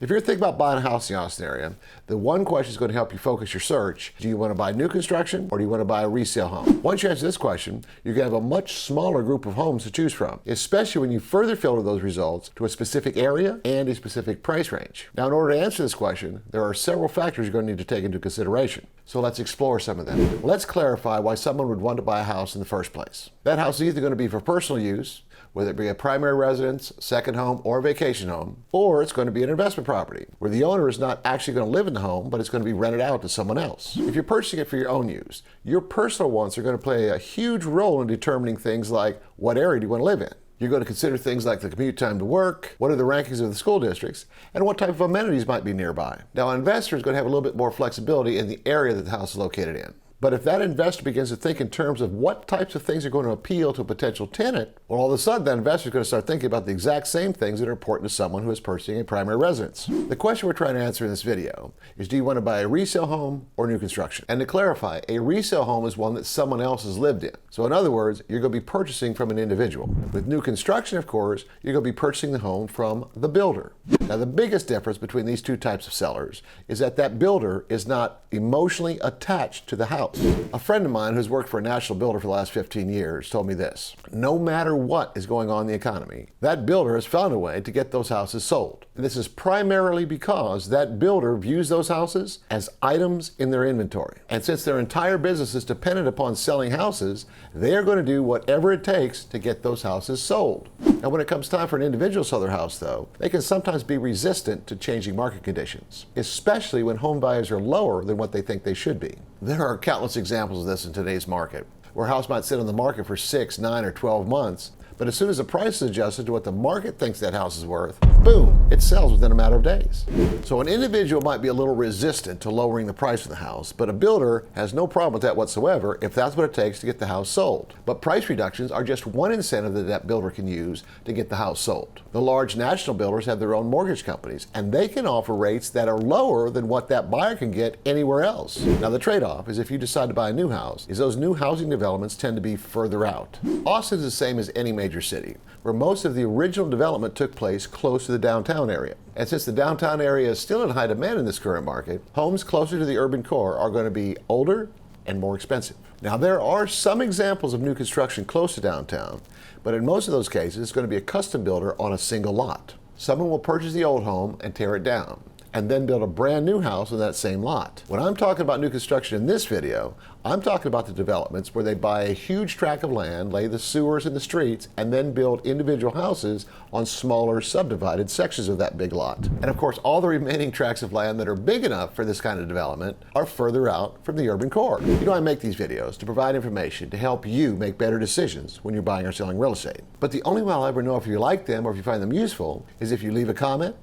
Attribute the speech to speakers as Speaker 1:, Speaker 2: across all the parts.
Speaker 1: If you're thinking about buying a house in the Austin area, the one question is going to help you focus your search. Do you want to buy new construction or do you want to buy a resale home? Once you answer this question, you're going to have a much smaller group of homes to choose from, especially when you further filter those results to a specific area and a specific price range. Now, in order to answer this question, there are several factors you're going to need to take into consideration. So let's explore some of them. Let's clarify why someone would want to buy a house in the first place. That house is either going to be for personal use, whether it be a primary residence, second home, or vacation home, or it's going to be an investment property, where the owner is not actually going to live in the home, but it's going to be rented out to someone else. If you're purchasing it for your own use, your personal wants are going to play a huge role in determining things like what area do you want to live in. You're going to consider things like the commute time to work, what are the rankings of the school districts, and what type of amenities might be nearby. Now, an investor is going to have a little bit more flexibility in the area that the house is located in. But if that investor begins to think in terms of what types of things are going to appeal to a potential tenant, well, all of a sudden that investor is going to start thinking about the exact same things that are important to someone who is purchasing a primary residence. The question we're trying to answer in this video is, do you want to buy a resale home or new construction? And to clarify, a resale home is one that someone else has lived in. So in other words, you're going to be purchasing from an individual. With new construction, of course, you're going to be purchasing the home from the builder. Now, the biggest difference between these two types of sellers is that that builder is not emotionally attached to the house. A friend of mine who's worked for a national builder for the last 15 years told me this: no matter what is going on in the economy, that builder has found a way to get those houses sold. And this is primarily because that builder views those houses as items in their inventory. And since their entire business is dependent upon selling houses, they are going to do whatever it takes to get those houses sold. Now, when it comes time for an individual to sell their house, though, they can sometimes be resistant to changing market conditions, especially when home values are lower than what they think they should be. There are countless examples of this in today's market, where a house might sit on the market for 6, 9, or 12 months, but as soon as the price is adjusted to what the market thinks that house is worth, boom, it sells within a matter of days. So an individual might be a little resistant to lowering the price of the house, but a builder has no problem with that whatsoever if that's what it takes to get the house sold. But price reductions are just one incentive that that builder can use to get the house sold. The large national builders have their own mortgage companies, and they can offer rates that are lower than what that buyer can get anywhere else. Now, the trade-off is if you decide to buy a new house, is those new housing developments tend to be further out. Austin is the same as any major city, where most of the original development took place close to the downtown area. And since the downtown area is still in high demand in this current market, homes closer to the urban core are going to be older and more expensive. Now, there are some examples of new construction close to downtown, but in most of those cases, it's going to be a custom builder on a single lot. Someone will purchase the old home and tear it down, and then build a brand new house on that same lot. When I'm talking about new construction in this video, I'm talking about the developments where they buy a huge tract of land, lay the sewers and the streets, and then build individual houses on smaller subdivided sections of that big lot. And of course, all the remaining tracts of land that are big enough for this kind of development are further out from the urban core. You know, I make these videos to provide information to help you make better decisions when you're buying or selling real estate. But the only way I'll ever know if you like them or if you find them useful is if you leave a comment,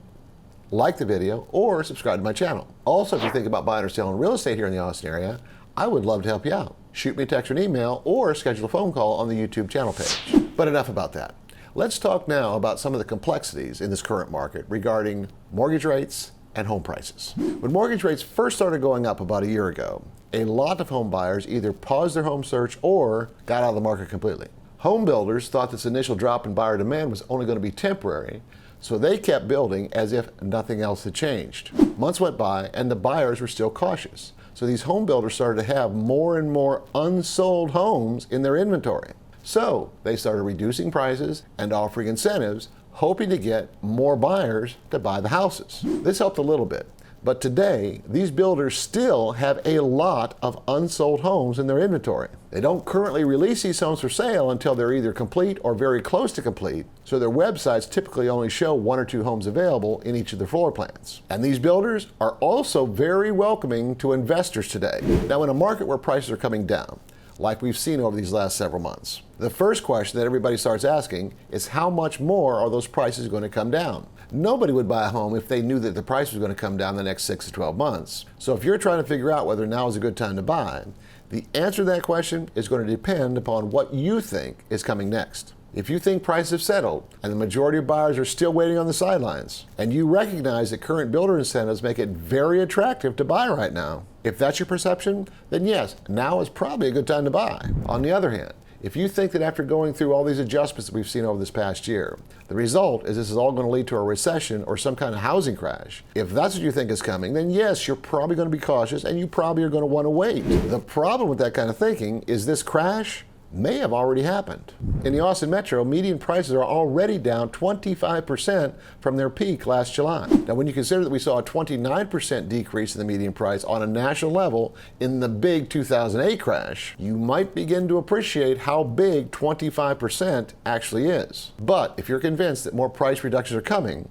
Speaker 1: like the video, or subscribe to my channel. Also, if you think about buying or selling real estate here in the Austin area, I would love to help you out. Shoot me a text or an email, or schedule a phone call on the YouTube channel page. But enough about that. Let's talk now about some of the complexities in this current market regarding mortgage rates and home prices. When mortgage rates first started going up about a year ago, a lot of home buyers either paused their home search or got out of the market completely. Home builders thought this initial drop in buyer demand was only going to be temporary, so they kept building as if nothing else had changed. Months went by and the buyers were still cautious. So these home builders started to have more and more unsold homes in their inventory. So they started reducing prices and offering incentives, hoping to get more buyers to buy the houses. This helped a little bit. But today, these builders still have a lot of unsold homes in their inventory. They don't currently release these homes for sale until they're either complete or very close to complete, so their websites typically only show 1 or 2 homes available in each of their floor plans. And these builders are also very welcoming to investors today. Now, in a market where prices are coming down, like we've seen over these last several months, the first question that everybody starts asking is, how much more are those prices going to come down? Nobody would buy a home if they knew that the price was going to come down the next 6 to 12 months. So if you're trying to figure out whether now is a good time to buy, the answer to that question is going to depend upon what you think is coming next. If you think prices have settled and the majority of buyers are still waiting on the sidelines, and you recognize that current builder incentives make it very attractive to buy right now, if that's your perception, then yes, now is probably a good time to buy. On the other hand, If you think that after going through all these adjustments that we've seen over this past year, the result is this is all going to lead to a recession or some kind of housing crash, if that's what you think is coming, then yes, you're probably going to be cautious and you probably are going to want to wait. The problem with that kind of thinking is this crash may have already happened. In the Austin Metro, median prices are already down 25% from their peak last July. Now, when you consider that we saw a 29% decrease in the median price on a national level in the big 2008 crash, you might begin to appreciate how big 25% actually is. But if you're convinced that more price reductions are coming,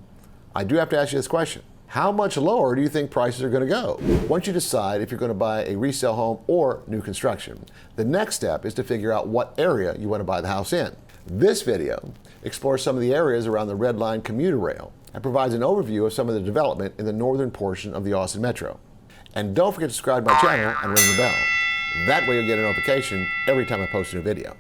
Speaker 1: I do have to ask you this question. How much lower do you think prices are going to go? Once you decide if you're going to buy a resale home or new construction, the next step is to figure out what area you want to buy the house in. This video explores some of the areas around the Red Line commuter rail and provides an overview of some of the development in the northern portion of the Austin Metro. And don't forget to subscribe to my channel and ring the bell. That way you'll get a notification every time I post a new video.